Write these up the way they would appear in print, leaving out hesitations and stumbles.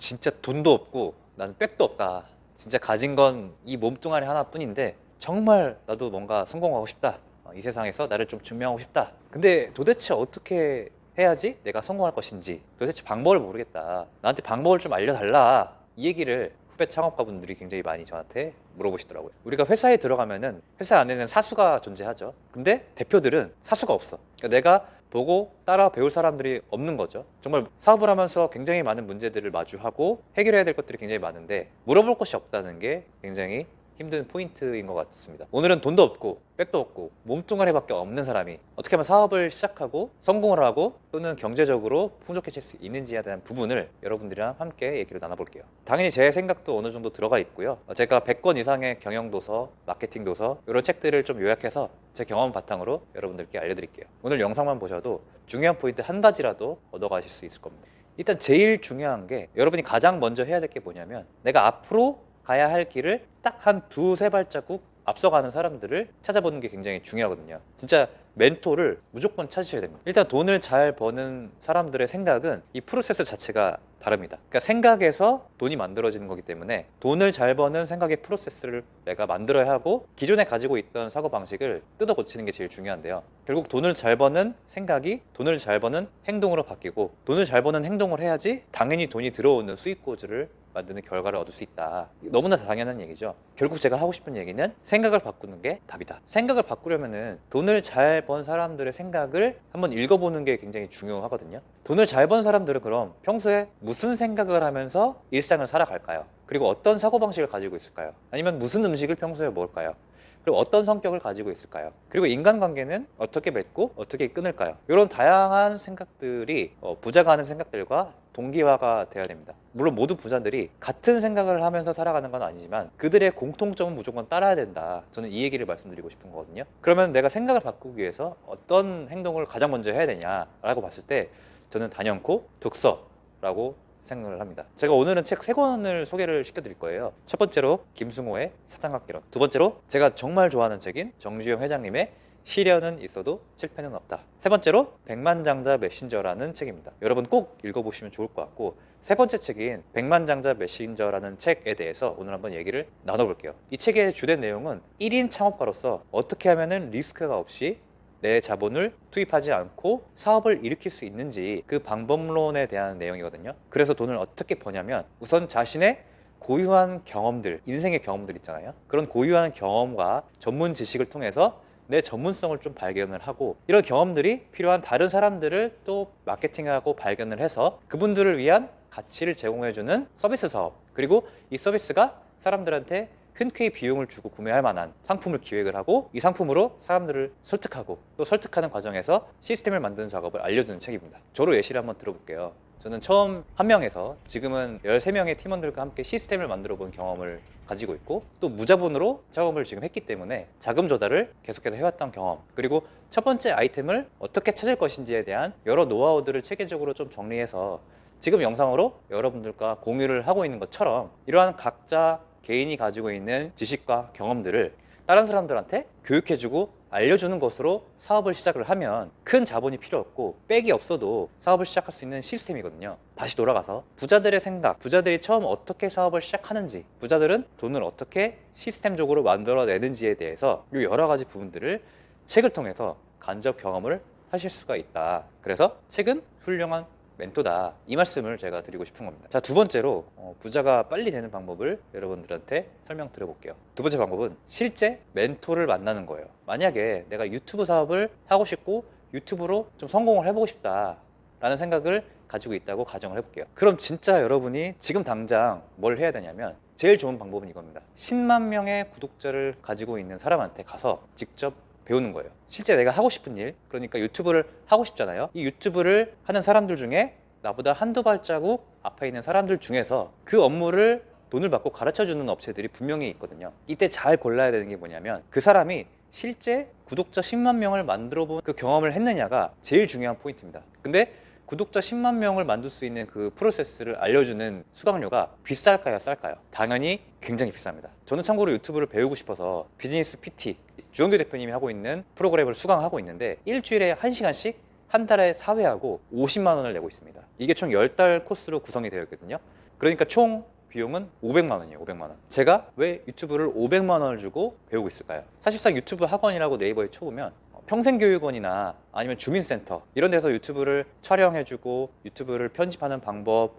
진짜 돈도 없고 나는 백도 없다. 진짜 가진 건 이 몸뚱아리 하나뿐인데 정말 나도 뭔가 성공하고 싶다. 이 세상에서 나를 좀 증명하고 싶다. 근데 도대체 어떻게 해야지 내가 성공할 것인지 도대체 방법을 모르겠다. 나한테 방법을 좀 알려달라. 이 얘기를 후배 창업가분들이 굉장히 많이 저한테 물어보시더라고요. 우리가 회사에 들어가면은 회사 안에는 사수가 존재하죠. 근데 대표들은 사수가 없어. 그러니까 내가 보고 따라 배울 사람들이 없는 거죠. 정말 사업을 하면서 굉장히 많은 문제들을 마주하고 해결해야 될 것들이 굉장히 많은데 물어볼 것이 없다는 게 굉장히 힘든 포인트인 것 같습니다. 오늘은 돈도 없고 백도 없고 몸뚱아리밖에 없는 사람이 어떻게 하면 사업을 시작하고 성공을 하고 또는 경제적으로 풍족해질 수 있는지에 대한 부분을 여러분들이랑 함께 얘기를 나눠볼게요. 당연히 제 생각도 어느 정도 들어가 있고요. 제가 100권 이상의 경영도서, 마케팅도서 이런 책들을 좀 요약해서 제 경험 바탕으로 여러분들께 알려드릴게요. 오늘 영상만 보셔도 중요한 포인트 한 가지라도 얻어가실 수 있을 겁니다. 일단 제일 중요한 게 여러분이 가장 먼저 해야 될 게 뭐냐면 내가 앞으로 가야 할 길을 딱 한 두세 발자국 앞서가는 사람들을 찾아보는 게 굉장히 중요하거든요. 진짜 멘토를 무조건 찾으셔야 됩니다. 일단 돈을 잘 버는 사람들의 생각은 이 프로세스 자체가 다릅니다. 그러니까 생각에서 돈이 만들어지는 거기 때문에 돈을 잘 버는 생각의 프로세스를 내가 만들어야 하고 기존에 가지고 있던 사고방식을 뜯어 고치는 게 제일 중요한데요. 결국 돈을 잘 버는 생각이 돈을 잘 버는 행동으로 바뀌고 돈을 잘 버는 행동을 해야지 당연히 돈이 들어오는 수익구조를 만드는 결과를 얻을 수 있다. 너무나 당연한 얘기죠. 결국 제가 하고 싶은 얘기는 생각을 바꾸는 게 답이다. 생각을 바꾸려면은 돈을 잘 번 사람들의 생각을 한번 읽어보는 게 굉장히 중요하거든요. 돈을 잘 번 사람들은 그럼 평소에 무슨 생각을 하면서 일상을 살아갈까요? 그리고 어떤 사고방식을 가지고 있을까요? 아니면 무슨 음식을 평소에 먹을까요? 그리고 어떤 성격을 가지고 있을까요? 그리고 인간관계는 어떻게 맺고 어떻게 끊을까요? 이런 다양한 생각들이 부자가 하는 생각들과 동기화가 되어야 됩니다. 물론 모두 부자들이 같은 생각을 하면서 살아가는 건 아니지만 그들의 공통점은 무조건 따라야 된다. 저는 이 얘기를 말씀드리고 싶은 거거든요. 그러면 내가 생각을 바꾸기 위해서 어떤 행동을 가장 먼저 해야 되냐라고 봤을 때 저는 단연코 독서라고 생각을 합니다. 제가 오늘은 책 3권을 소개를 시켜드릴 거예요. 첫 번째로 김승호의 사장각개론, 두 번째로 제가 정말 좋아하는 책인 정주영 회장님의 시련은 있어도 실패는 없다, 세 번째로 백만장자 메신저라는 책입니다. 여러분 꼭 읽어보시면 좋을 것 같고, 세 번째 책인 백만장자 메신저라는 책에 대해서 오늘 한번 얘기를 나눠볼게요. 이 책의 주된 내용은 1인 창업가로서 어떻게 하면 리스크가 없이 내 자본을 투입하지 않고 사업을 일으킬 수 있는지 그 방법론에 대한 내용이거든요. 그래서 돈을 어떻게 버냐면 우선 자신의 고유한 경험들, 인생의 경험들 있잖아요. 그런 고유한 경험과 전문 지식을 통해서 내 전문성을 좀 발견을 하고, 이런 경험들이 필요한 다른 사람들을 또 마케팅하고 발견을 해서 그분들을 위한 가치를 제공해주는 서비스 사업, 그리고 이 서비스가 사람들한테 흔쾌히 비용을 주고 구매할 만한 상품을 기획을 하고 이 상품으로 사람들을 설득하고 또 설득하는 과정에서 시스템을 만드는 작업을 알려주는 책입니다. 저로 예시를 한번 들어볼게요. 저는 처음 한 명에서 지금은 13명의 팀원들과 함께 시스템을 만들어 본 경험을 가지고 있고, 또 무자본으로 작업을 지금 했기 때문에 자금 조달을 계속해서 해왔던 경험, 그리고 첫 번째 아이템을 어떻게 찾을 것인지에 대한 여러 노하우들을 체계적으로 좀 정리해서 지금 영상으로 여러분들과 공유를 하고 있는 것처럼 이러한 각자 개인이 가지고 있는 지식과 경험들을 다른 사람들한테 교육해주고 알려주는 것으로 사업을 시작을 하면 큰 자본이 필요 없고 백이 없어도 사업을 시작할 수 있는 시스템이거든요. 다시 돌아가서 부자들의 생각, 부자들이 처음 어떻게 사업을 시작하는지, 부자들은 돈을 어떻게 시스템적으로 만들어내는지에 대해서 이 여러 가지 부분들을 책을 통해서 간접 경험을 하실 수가 있다. 그래서 책은 훌륭한 멘토다, 이 말씀을 제가 드리고 싶은 겁니다. 자, 두 번째로 부자가 빨리 되는 방법을 여러분들한테 설명드려 볼게요. 두 번째 방법은 실제 멘토를 만나는 거예요. 만약에 내가 유튜브 사업을 하고 싶고 유튜브로 좀 성공을 해보고 싶다 라는 생각을 가지고 있다고 가정을 해볼게요. 그럼 진짜 여러분이 지금 당장 뭘 해야 되냐면 제일 좋은 방법은 이겁니다. 10만 명의 구독자를 가지고 있는 사람한테 가서 직접 배우는 거예요. 실제 내가 하고 싶은 일, 그러니까 유튜브를 하고 싶잖아요. 이 유튜브를 하는 사람들 중에 나보다 한두 발자국 앞에 있는 사람들 중에서 그 업무를 돈을 받고 가르쳐주는 업체들이 분명히 있거든요. 이때 잘 골라야 되는 게 뭐냐면 그 사람이 실제 구독자 10만 명을 만들어 본 그 경험을 했느냐가 제일 중요한 포인트입니다. 근데 구독자 10만 명을 만들 수 있는 그 프로세스를 알려주는 수강료가 비쌀까요, 쌀까요? 당연히 굉장히 비쌉니다. 저는 참고로 유튜브를 배우고 싶어서 비즈니스 PT 주영규 대표님이 하고 있는 프로그램을 수강하고 있는데 일주일에 1시간씩 한 달에 4회하고 50만 원을 내고 있습니다. 이게 총 10달 코스로 구성이 되어 있거든요. 그러니까 총 비용은 500만 원이에요. 500만 원. 제가 왜 유튜브를 500만 원을 주고 배우고 있을까요? 사실상 유튜브 학원이라고 네이버에 쳐보면 평생교육원이나 아니면 주민센터 이런 데서 유튜브를 촬영해주고 유튜브를 편집하는 방법,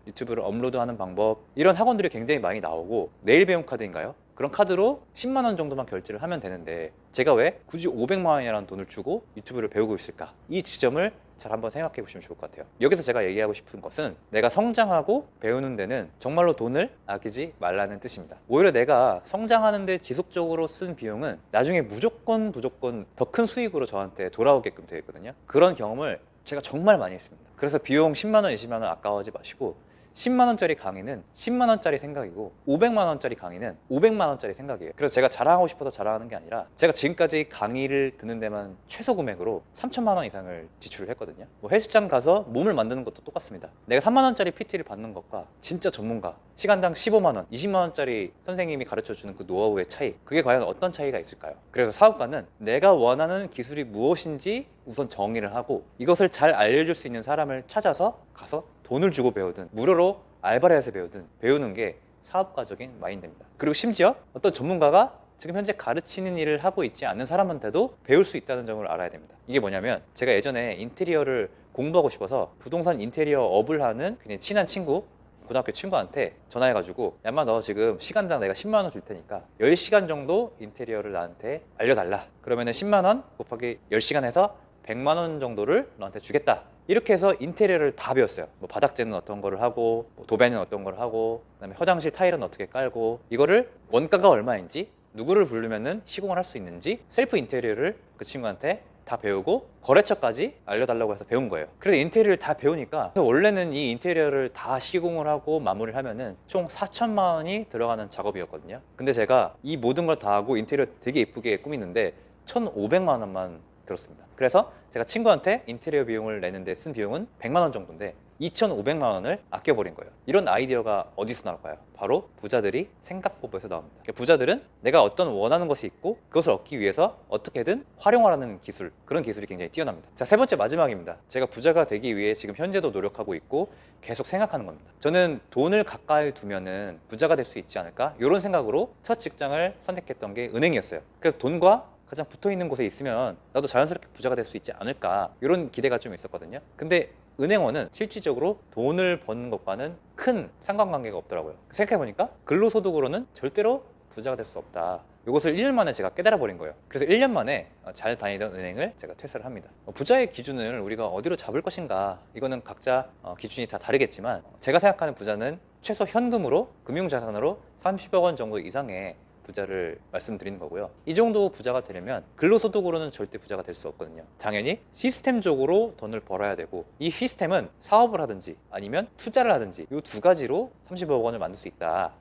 유튜브를 업로드하는 방법, 이런 학원들이 굉장히 많이 나오고, 내일 배움 카드인가요? 그런 카드로 10만 원 정도만 결제를 하면 되는데 제가 왜 굳이 500만 원이라는 돈을 주고 유튜브를 배우고 있을까? 이 지점을 잘 한번 생각해 보시면 좋을 것 같아요. 여기서 제가 얘기하고 싶은 것은 내가 성장하고 배우는 데는 정말로 돈을 아끼지 말라는 뜻입니다. 오히려 내가 성장하는 데 지속적으로 쓴 비용은 나중에 무조건 더 큰 수익으로 저한테 돌아오게끔 되어 있거든요. 그런 경험을 제가 정말 많이 했습니다. 그래서 비용 10만 원, 20만 원 아까워하지 마시고 10만 원짜리 강의는 10만 원짜리 생각이고 500만 원짜리 강의는 500만 원짜리 생각이에요. 그래서 제가 자랑하고 싶어서 자랑하는 게 아니라 제가 지금까지 강의를 듣는 데만 최소 금액으로 3천만 원 이상을 지출을 했거든요. 뭐 헬스장 가서 몸을 만드는 것도 똑같습니다. 내가 3만 원짜리 PT를 받는 것과 진짜 전문가 시간당 15만 원, 20만 원짜리 선생님이 가르쳐주는 그 노하우의 차이, 그게 과연 어떤 차이가 있을까요? 그래서 사업가는 내가 원하는 기술이 무엇인지 우선 정의를 하고 이것을 잘 알려줄 수 있는 사람을 찾아서 가서 돈을 주고 배우든 무료로 알바를 해서 배우든 배우는 게 사업가적인 마인드입니다. 그리고 심지어 어떤 전문가가 지금 현재 가르치는 일을 하고 있지 않는 사람한테도 배울 수 있다는 점을 알아야 됩니다. 이게 뭐냐면 제가 예전에 인테리어를 공부하고 싶어서 부동산 인테리어 업을 하는 그냥 친한 친구, 고등학교 친구한테 전화해가지고 야, 인마 너 지금 시간당 내가 10만 원 줄 테니까 10시간 정도 인테리어를 나한테 알려달라. 그러면은 10만 원 곱하기 10시간 해서 100만 원 정도를 너한테 주겠다. 이렇게 해서 인테리어를 다 배웠어요. 뭐 바닥재는 어떤 거를 하고, 뭐 도배는 어떤 거를 하고, 그다음에 화장실 타일은 어떻게 깔고, 이거를 원가가 얼마인지, 누구를 부르면은 시공을 할 수 있는지, 셀프 인테리어를 그 친구한테 다 배우고 거래처까지 알려달라고 해서 배운 거예요. 그래서 인테리어를 다 배우니까 원래는 이 인테리어를 다 시공을 하고 마무리를 하면은 총 4천만 원이 들어가는 작업이었거든요. 근데 제가 이 모든 걸 다 하고 인테리어 되게 예쁘게 꾸미는데 1,500만 원만 들었습니다. 그래서 제가 친구한테 인테리어 비용을 내는데 쓴 비용은 100만 원 정도인데 2,500만 원을 아껴버린 거예요. 이런 아이디어가 어디서 나올까요? 바로 부자들이 생각법에서 나옵니다. 부자들은 내가 어떤 원하는 것이 있고 그것을 얻기 위해서 어떻게든 활용하라는 기술, 그런 기술이 굉장히 뛰어납니다. 자, 세 번째 마지막입니다. 제가 부자가 되기 위해 지금 현재도 노력하고 있고 계속 생각하는 겁니다. 저는 돈을 가까이 두면은 부자가 될 수 있지 않을까? 이런 생각으로 첫 직장을 선택했던 게 은행이었어요. 그래서 돈과 가장 붙어있는 곳에 있으면 나도 자연스럽게 부자가 될 수 있지 않을까, 이런 기대가 좀 있었거든요. 근데 은행원은 실질적으로 돈을 버는 것과는 큰 상관관계가 없더라고요. 생각해보니까 근로소득으로는 절대로 부자가 될 수 없다. 이것을 1년 만에 제가 깨달아 버린 거예요. 그래서 1년 만에 잘 다니던 은행을 제가 퇴사를 합니다. 부자의 기준을 우리가 어디로 잡을 것인가, 이거는 각자 기준이 다 다르겠지만 제가 생각하는 부자는 최소 현금으로, 금융자산으로 30억 원 정도 이상의 부자를 말씀드리는 거고요. 이 정도 부자가 되려면 근로소득으로는 절대 부자가 될 수 없거든요. 당연히 시스템적으로 돈을 벌어야 되고, 이 시스템은 사업을 하든지 아니면 투자를 하든지 이 두 가지로 30억 원을 만들 수 있다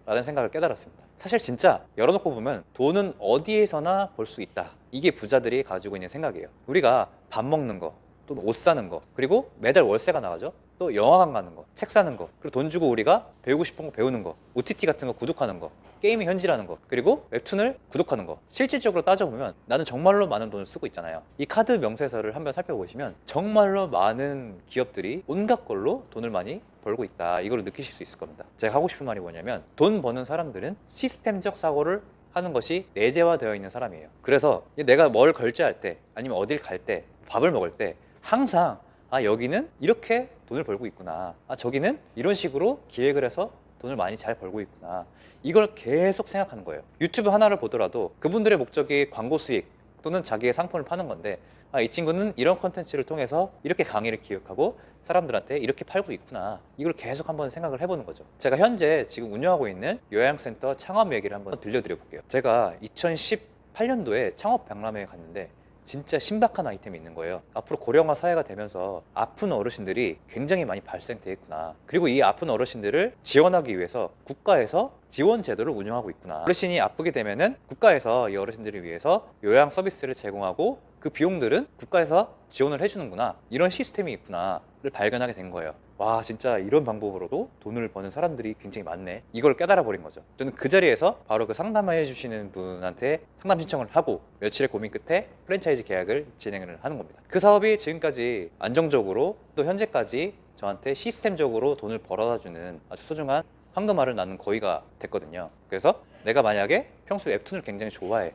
라는 생각을 깨달았습니다. 사실 진짜 열어놓고 보면 돈은 어디에서나 벌 수 있다, 이게 부자들이 가지고 있는 생각이에요. 우리가 밥 먹는 거, 또는 옷 사는 거, 그리고 매달 월세가 나가죠. 또 영화관 가는 거, 책 사는 거, 그리고 돈 주고 우리가 배우고 싶은 거 배우는 거, OTT 같은 거 구독하는 거, 게임에 현질하는 거, 그리고 웹툰을 구독하는 거. 실질적으로 따져보면 나는 정말로 많은 돈을 쓰고 있잖아요. 이 카드 명세서를 한번 살펴보시면 정말로 많은 기업들이 온갖 걸로 돈을 많이 벌고 있다, 이걸 느끼실 수 있을 겁니다. 제가 하고 싶은 말이 뭐냐면, 돈 버는 사람들은 시스템적 사고를 하는 것이 내재화되어 있는 사람이에요. 그래서 내가 뭘 결제할 때, 아니면 어딜 갈 때, 밥을 먹을 때 항상 여기는 이렇게 돈을 벌고 있구나, 저기는 이런 식으로 기획을 해서 돈을 많이 잘 벌고 있구나, 이걸 계속 생각하는 거예요. 유튜브 하나를 보더라도 그분들의 목적이 광고 수익 또는 자기의 상품을 파는 건데, 이 친구는 이런 컨텐츠를 통해서 이렇게 강의를 기획하고 사람들한테 이렇게 팔고 있구나, 이걸 계속 한번 생각을 해보는 거죠. 제가 현재 지금 운영하고 있는 요양센터 창업 얘기를 한번 들려드려 볼게요. 제가 2018년도에 창업 박람회에 갔는데 진짜 신박한 아이템이 있는 거예요. 앞으로 고령화 사회가 되면서 아픈 어르신들이 굉장히 많이 발생되겠구나, 그리고 이 아픈 어르신들을 지원하기 위해서 국가에서 지원 제도를 운영하고 있구나, 어르신이 아프게 되면은 국가에서 이 어르신들을 위해서 요양 서비스를 제공하고 그 비용들은 국가에서 지원을 해주는구나, 이런 시스템이 있구나를 발견하게 된 거예요. 와 진짜 이런 방법으로도 돈을 버는 사람들이 굉장히 많네, 이걸 깨달아 버린 거죠. 저는 그 자리에서 바로 그 상담해 주시는 분한테 상담 신청을 하고 며칠의 고민 끝에 프랜차이즈 계약을 진행을 하는 겁니다. 그 사업이 지금까지 안정적으로 또 현재까지 저한테 시스템적으로 돈을 벌어다 주는 아주 소중한 황금알을 낳는 거위가 됐거든요. 그래서 내가 만약에 평소에 웹툰을 굉장히 좋아해,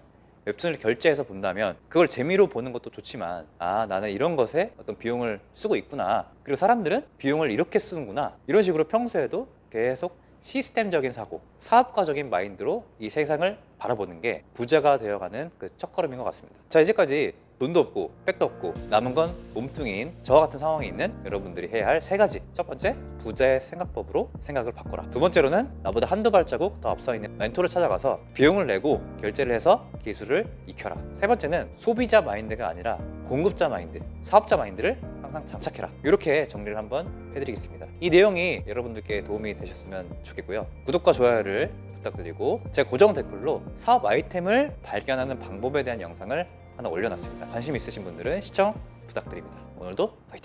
웹툰을 결제해서 본다면 그걸 재미로 보는 것도 좋지만, 아 나는 이런 것에 어떤 비용을 쓰고 있구나, 그리고 사람들은 비용을 이렇게 쓰는구나, 이런 식으로 평소에도 계속 시스템적인 사고, 사업가적인 마인드로 이 세상을 바라보는 게 부자가 되어가는 그 첫걸음인 것 같습니다. 자, 이제까지 돈도 없고 백도 없고 남은 건 몸뚱이인 저와 같은 상황에 있는 여러분들이 해야 할 세 가지. 첫 번째, 부자의 생각법으로 생각을 바꿔라. 두 번째로는 나보다 한두 발자국 더 앞서 있는 멘토를 찾아가서 비용을 내고 결제를 해서 기술을 익혀라. 세 번째는 소비자 마인드가 아니라 공급자 마인드, 사업자 마인드를 항상 장착해라. 이렇게 정리를 한번 해드리겠습니다. 이 내용이 여러분들께 도움이 되셨으면 좋겠고요. 구독과 좋아요를 부탁드리고 제 고정 댓글로 사업 아이템을 발견하는 방법에 대한 영상을 하나 올려놨습니다. 관심 있으신 분들은 시청 부탁드립니다. 오늘도 파이팅!